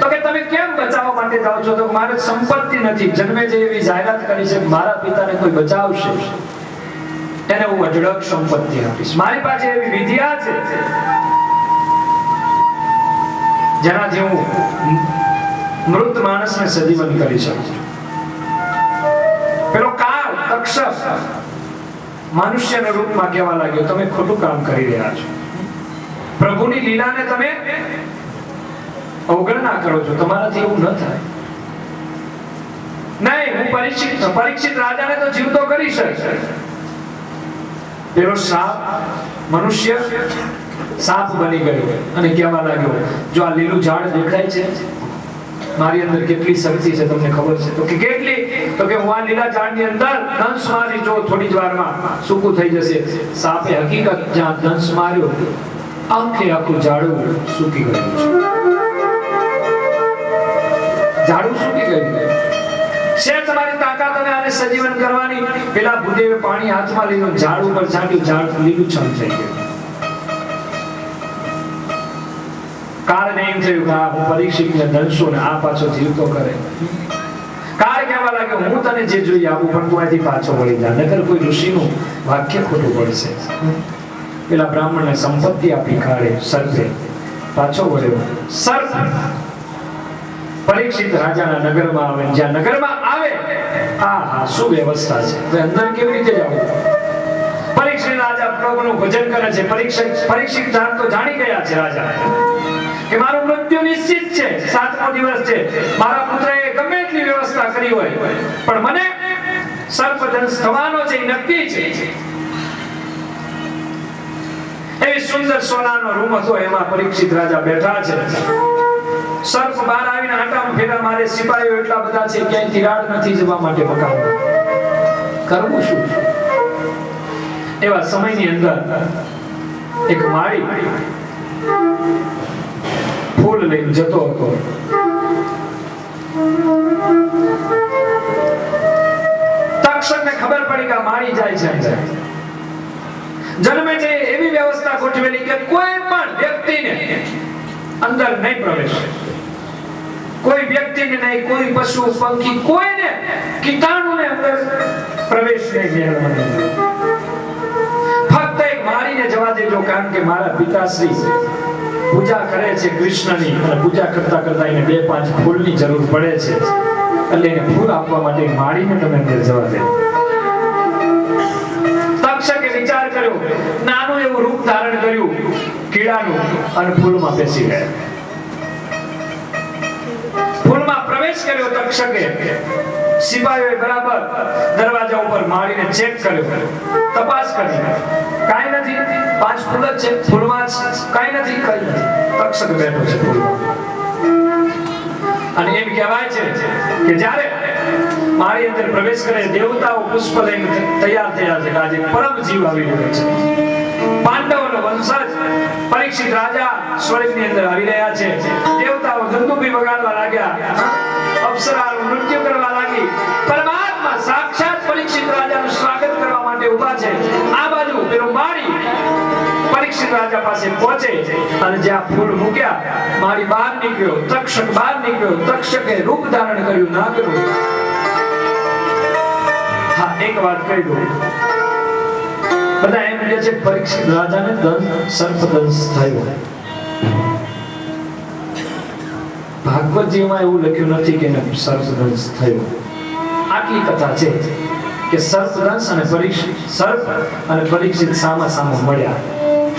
તો કે તમે કેમ બચાવવા માટે જાઓ છો? તો મારે સંપત્તિ નથી. જન્મે જે એવી જાહેરાત કરી છે મારા પિતાને કોઈ બચાવશે એને હું અઢળક સંપત્તિ આપીશ. મારી પાસે એવી વિદ્યા છે જેનાથી હું મૃત માણસને સજીવન કરી શકું છું. પેલો કાળ તક્ષક મનુષ્યના રૂપમાં કહેવા લાગ્યો, તમે ખોટું કામ કરી રહ્યા છો. પ્રભુની લીલાને તમે અવગણના કરો છો. તમારાથી એવું ન થાય. નહીં, હું પરીક્ષિત રાજાને તો જીવતો કરી શકે. પેલો સાપ મનુષ્ય સાપ બની ગયો અને કહેવા લાગ્યો, જો આ લીલું ઝાડ દેખાય છે, મારી અંદર કેટલી શક્તિ છે તમને ખબર છે? તો કે કેટલી? તો કે હું આ લીલા ઝાડની અંદર દંશ મારી જો થોડી જ વારમાં સૂકું થઈ જશે. સાપે હકીકત જ્યાં દંશ માર્યો આખું ઝાડું સૂકી ગયું છે. ઝાડું સૂકી ગયું છે. તમારી તાકાત અને આને સજીવન કરવાની. પેલા ભૂદેવે પાણી હાથમાં લીધું, ઝાડ ઉપર છાંટ્યું, ઝાડ લીલું છમ થઈ ગયું. કાળને એમ થયું કે હું પરીક્ષિતને દંશું ને આ પાછો જીવતો કરે. કાળ કહેવા લાગ્યો, હું તને જે જોઈએ આપું, પણ તું અહીંથી પાછો વળી જા, નકર કોઈ ઋષિનું વાક્ય ખોટું પડશે. પેલા બ્રાહ્મણને સંપત્તિ આપી કાળે સર્પે પાછો વળ્યો. સર્પ પરીક્ષિત રાજાના નગરમાં આવે. જ્યાં નગરમાં આવે, આ શું વ્યવસ્થા છે, અંદર કેવી રીતે જવું? પરીક્ષિત રાજા પ્રભુનું ભજન કરે છે. પરીક્ષિત તો જાણી ગયા છે રાજા કે મારું મૃત્યુ નિશ્ચિત છે. 7મો દિવસ છે. મારા પુત્રએ ગમે એટલી વ્યવસ્થા કરી હોય, પણ મને સર્પદંશ થવાનો છે એ નક્કી છે. એવી સુંદર સોનાનો રૂમ હતો, એમાં પરીક્ષિત રાજા બેઠા છે. સર્પ બહાર આવીને આટામાં ફેરા મારે. સિપાહીઓ એટલા બધા છે, ક્યાંય તિરાડ નથી જવા માટે મકાન. કરવું શું? એવા સમયની અંદર એક માળી ફૂલ લઈને જતો હતો. તક્ષકને ખબર પડી કે માળી જાય છે. જન્મે છે એવી વ્યવસ્થા ગોઠવેલી કે કોઈ પણ વ્યક્તિને અંદર નહીં પ્રવેશે, કોઈ વ્યક્તિને નહીં, કોઈ પશુ પંખી કોઈને કીટાણુને અંદર પ્રવેશ નહીં મેળવવાનો, ફક્ત એક મારીને જવા દેજો, કારણ કે મારા પિતાશ્રી પૂજા કરે છે કૃષ્ણની, અને પૂજા કરતા કરતા એને 2-5 ફૂલની જરૂર પડે છે, એટલે એને ફૂલ આપવા માટે મારીને તમે અંદર જવા દે. તક્ષકે વિચાર કર્યો, નાનું એવું રૂપ ધારણ કર્યું કીડાનું, અને ફૂલમાં બેસી ગયા. ફૂલમાં પ્રવેશ કર્યો તક્ષકે. સિપાહીઓએ બરાબર દરવાજા ઉપર મારીને ચેક કર્યો, તપાસ કરી, કાંઈ નથી, 5 ફૂલ જ છે ફૂલમાં, કાંઈ નથી, કાંઈ નથી. તક્ષક બેઠો છે ફૂલમાં, અને એમ કહેવાય છે કે જ્યારે મારી અંદર પ્રવેશ કરે, દેવતાઓ પુષ્પ લઈને તૈયાર થયા છે, આજે પરમ જીવ આવી રહ્યો છે. પાંડવોનો વંશજ પરીક્ષિત રાજા સ્વર્ગની અંદર આવી રહ્યા છે. દેવતાઓ ધંધુભી વગાડવા લાગ્યા, અપ્સરાઓ નૃત્ય કરવા લાગી. પરમાત્મા સાક્ષાત પરીક્ષિત રાજાનું સ્વાગત કરવા માટે ઊભા છે. આ બાજુ પેલો મારી પરીક્ષિત રાજા પાસે પહોંચે, અને જ્યાં ફૂલ મૂક્યા, મારી બહાર નીકળ્યો, તક્ષક બહાર નીકળ્યો. તક્ષકે રૂપ ધારણ કર્યું નાગનું. હા, એક વાત કહી દઉં, બધા એમ કહે છે પરીક્ષિત રાજાને સર્પદંશ થયો. ભાગવતજીમાં એવું લખ્યું નથી કે એને સર્પદંશ થયો. આટલી કથા છે કે સર્પદંશ અને સર્પ અને પરીક્ષિત સામા સામા મળ્યા,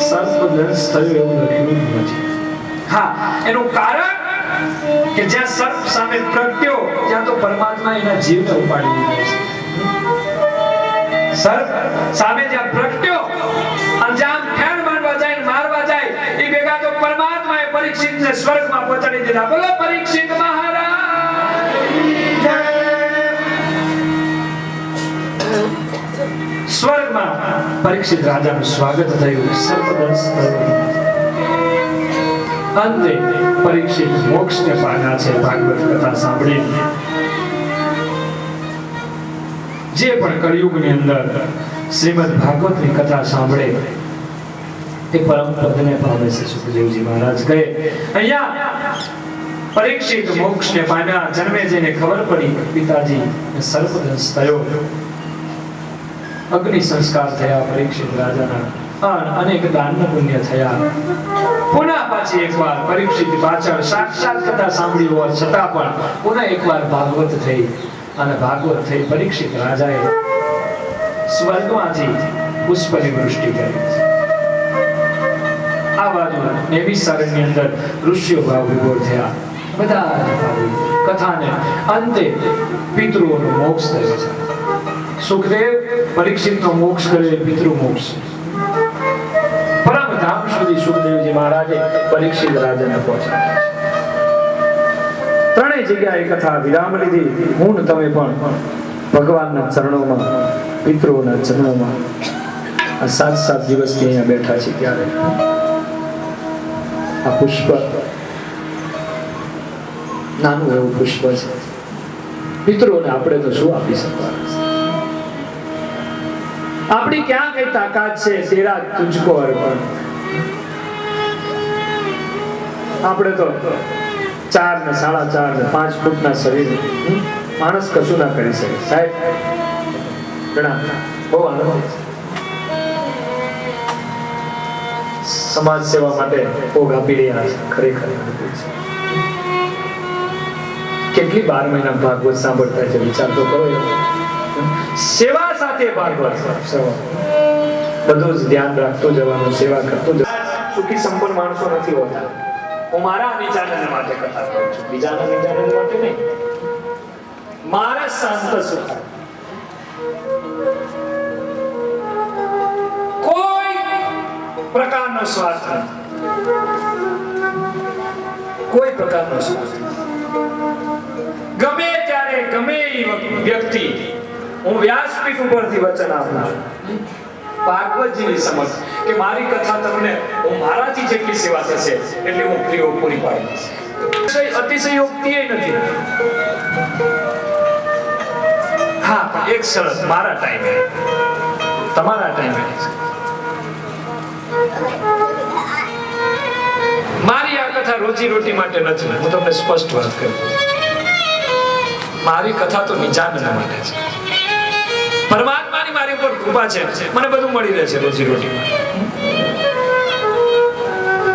સર્પદંશ થયો એવું લખ્યું નથી. હા, એનું કારણ કે જ્યાં સર્પ સામે પ્રગટ્યો, ત્યાં તો પરમાત્મા એના જીવને ઉપાડી લીધા છે. સર્પ સામે જ્યાં પ્રગટ્યો, અને જ્યાં ફેણ માંડવા જાય, મારવા જાય, એ ભેગા તો પરમાત્માએ પરીક્ષિતને સ્વર્ગમાં પહોંચાડી દીધા. બોલો પરીક્ષિત મહારાજ જય. સ્વર્ગમાં પરીક્ષિત રાજાનું સ્વાગત થયું, સર્પદંશ થયો. અંતે પરીક્ષિત મોક્ષને પામ્યા છે. ભાગવત કથા સાંભળી જે પણ કળિયુગની અંદર શ્રીમદ ભાગવતની કથા સાંભળે એ પરમ પદને પામે છે. સુખદેવજી મહારાજ કહે, અહીંયા પરીક્ષિત મોક્ષને પામ્યા. જન્મે જઈને ખબર પડી પિતાજી સર્પદંશ થયો, અગ્નિ સંસ્કાર થયા પરીક્ષિત રાજાના, અનેક દાન પુણ્ય થયા. પુનઃ પાછી એકવાર પરીક્ષિત પાછળ સાક્ષાત કથા સાંભળી હોવા છતાં પણ પુનઃ એકવાર ભાગવત થઈ, અને ભાગવત થઈ પરીક્ષિત રાજાએ સ્વર્ગમાંથી પુષ્પની વૃષ્ટિ કરી. આ બાજુ નૈમિષારણ્યની અંદર ઋષિઓ ભાવ વિભોર થયા. બધા કથાને અંતે પિતૃઓનો મોક્ષ થયો છે. સુખદેવ પરીક્ષિતનો મોક્ષ કરે, પિતૃ મોક્ષ. પરમ ધામ સુધી સુખદેવજી મહારાજે પરીક્ષિત રાજાને પહોંચાડ્યા. ત્રણેય જગ્યાએ કથા વિરામ લીધી. હું ને તમે પણ ભગવાનના ચરણોમાં, પિતૃઓના ચરણોમાં આ 7 દિવસથી અહીંયા બેઠા છે. ત્યારે આ પુષ્પ નાનું એવું પુષ્પ છે. પિતૃઓને આપણે તો શું આપી શકવાના છે? આપણી ક્યાં કઈ તાકાત છે? તેરા તુજકો અર્પણ. આપણે તો 4 ને 4.5 ને 5 ફૂટના શરીર, માણસ કશું ના કરી શકે. સાહેબ ઘણા બહુ આનંદ છે. સમાજ સેવા માટે ભોગ આપી રહ્યા છે. ખરેખર કેટલી 12 મહિના ભાગવત સાંભળતા છે, વિચાર તો કરો. સેવા સાથે ભાગવત સેવા, બધું જ ધ્યાન રાખતું જવાનું, સેવા કરતું જવાનું. સુખી સંપન્ન માણસો નથી હોતા. હું મારા નિજાનંદ માટે કથા કરું છું, બીજાના નિજાનંદ માટે નહીં. મારા શાંત સુખ, કોઈ પ્રકારનો સ્વાર્થ નથી, કોઈ પ્રકારનો સ્વાર્થ. ગમે ત્યારે ગમે એ વ્યક્તિ, હું વ્યાસપીઠ ઉપરથી વચન આપું છું ભાગવતજીની સમક્ષ કે મારી કથા તમને, હું મારાથી જેટલી સેવા થશે એટલી હું ફ્રી પૂરી પાડીશ. અતિશયોક્તિ નથી. હા, પણ એક શરત, મારા ટાઈમે, તમારા ટાઈમે. મારી આ કથા રોજી રોટી માટે નથી. હું તમને સ્પષ્ટ વાત કરું, મારી કથા તો નિજાનંદ માટે છે. પરમાત્માની મારી ઉપર કૃપા છે, મને બધું મળી રહે છે રોજી રોટી માટે.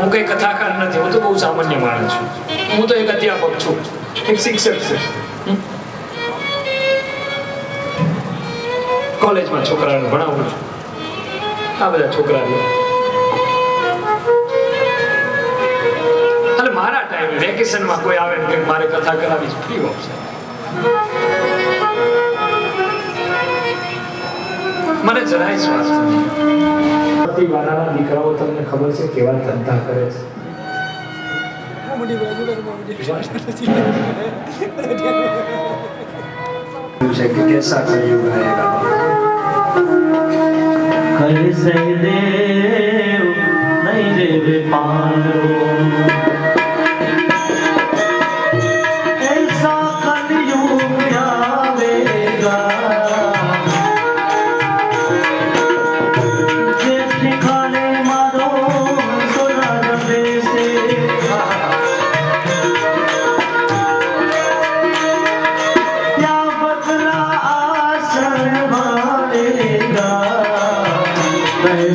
હું કઈ કથાકાર નથી, હું તો બહુ સામાન્ય માણસ છું. હું તો એક અધ્યાપક છું, એક શિક્ષક છું. કોલેજમાં છોકરાઓને ભણાવું છું. આ બધા છોકરા અને મારા ટાઈમે વેકેશનમાં કોઈ આવે ને મારે કથા કરાવી ફ્રી ઓફ છે. મને જરાય શ્વાસ નથી. વાળાના દીકરાઓ તમને ખબર છે કેવા ધંધા કરે છે કે કેસા કલયુગ આયેગા. કલ સહદેવ નહીં રે પાલો, ऐसा कलयुग आवेगा जे ठिकाने मारो सोना रवे से, क्या बदला आसन मारेगा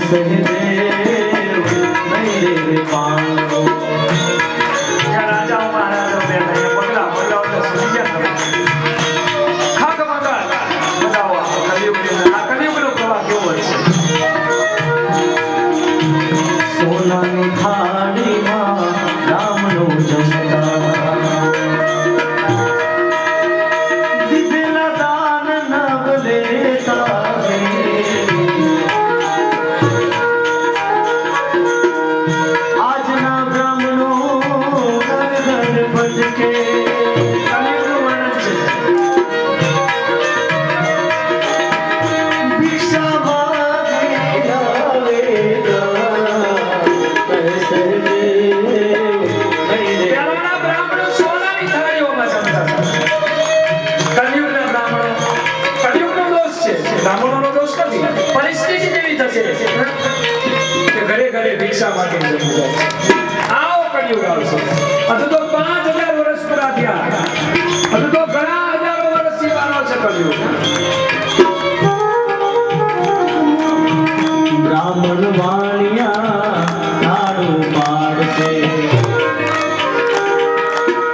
सहदेव नहीं रे पालो. રાજાઓ મહારાજો બેઠા પગલા પગલાઓ તો સુજી ગયા. ખાક મંગળ બતાવો આ કલિયુગનો પ્રવાહ કેવો છે. સોનાની થાળીમાં રામનો જમતા, દીધેલા દાન નવ લેતા રે. આજના બ્રાહ્મણો ઘર ઘર ભટકે, કલિયુગનું વર્ણન છે. ભિક્ષા માગે આવેગા સહદેવ નહીં રે. પહેલાના બ્રાહ્મણો સોનાની થાળીઓમાં જમતા હતા. કલિયુગના બ્રાહ્મણો, કલિયુગનો દોષ છે, બ્રાહ્મણોનો દોષ નથી. પરિસ્થિતિ કેવી થશે કે ઘરે ઘરે ભિક્ષા માટે જમવું જાય. આવો કલિયુગ આવશે. હજુ તો 5000 વર્ષ પૂરા થયા, હજુ તો ઘણા હજારો વર્ષ જીવવાનો છે કલિયુગ. બ્રાહ્મણ વાણિયા નાડું પાડશે,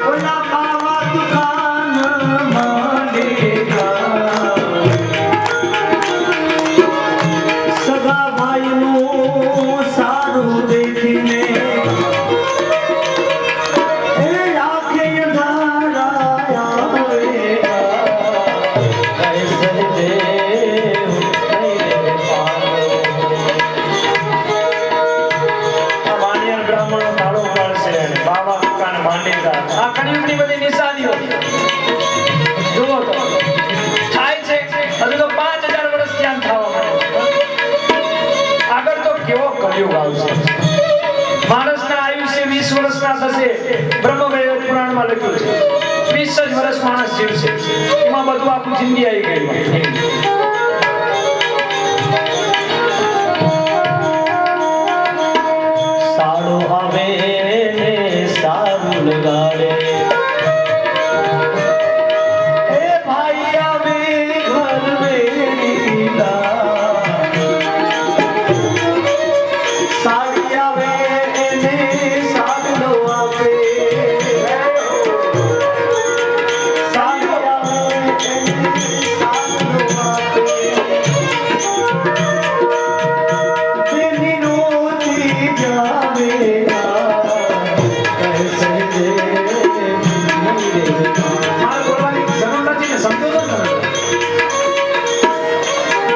ઓલા બાવા દુકાન માંડેગા. સગા ભાઈનું સારું દેખીને એ આંખે અંધારા આવેગા. સહદેવ નહીં રે પાલો. માન્યર બ્રાહ્મણો તાળો પાડશે, બાવા દુકાન માંડેગા. આ કલિયુગની બધી નિશાનીઓ જુઓ તો થાય છે. હજુ તો 5000 વર્ષ ત્યાં થવા માંડે. આગળ તો કેવો કલિયુગ આવશે. માણસના આયુષ્ય 20 વર્ષના થશે. બ્રહ્મવૈવર્ત પુરાણમાં લખ્યું છે 20 જ વર્ષ માણસ જીવશે. એમાં બધું આખું જિંદગી આવી ગઈ. સાડો આવે ને સારું લગાડે, એ ભાઈ આવે ઘર વેરીલા. સાડી આવે એને સાગલો આપે, સાડી આવે એને સાગલો આપે. તેની રોતી જાવેગા સહદેવ નહીં રે. મારે બોલવાની જરૂર નથી ને, સમજો છો ને?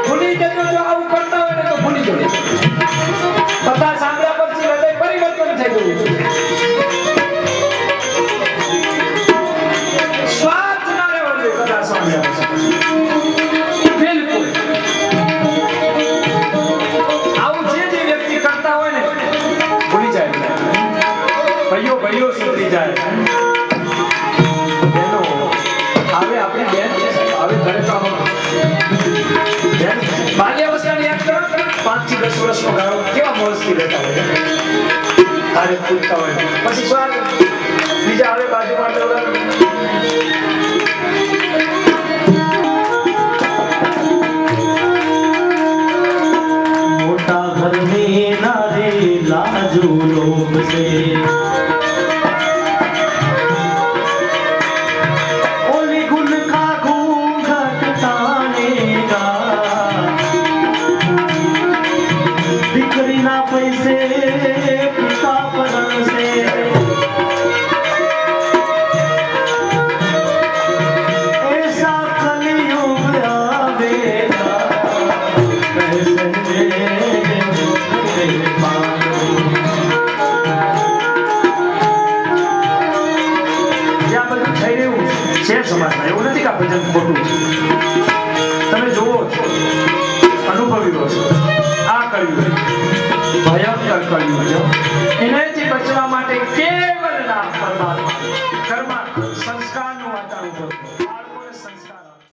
ભૂલી જજો. જો આવું કરતા હોય ને તો ભૂલી જજો. કથા સાંભળ્યા પછી હૃદય પરિવર્તન થઈ ગયું. સ્વાર્થ ના રહેવો જોઈએ કથા સાંભળ્યા પછી. બિલકુલ. આવું જે વ્યક્તિ કરતા હોય ને ભૂલી જાય. ભાઈઓ ભાઈઓ સુધી જાય. બહેનો, હવે આપણે બેન હવે ઘરે કામ બેન બાલ્યાવસ્થાની યાદ કરો. 5 થી 10 વર્ષનો ગાળો કેવા મોજથી પછી લેતા હોય તારે પૂછતા હોય પછી સ્વાદ બીજા આવે બાજુમાં લેવડાવે मोटा घर में नारे लाजू लोग से ओली गुल का घूंघट तानेगा दिकरी ना पैसे पिता पदन से ऐसा कलयुग आवेगा कैसे સમાજમાં એવું નથી કે આ ભજન ખોટું છે તમે જોવો છો અનુભવી છો આ કળિયુગ ભયંકર કળિયુગ છે એનાથી બચવા માટે કે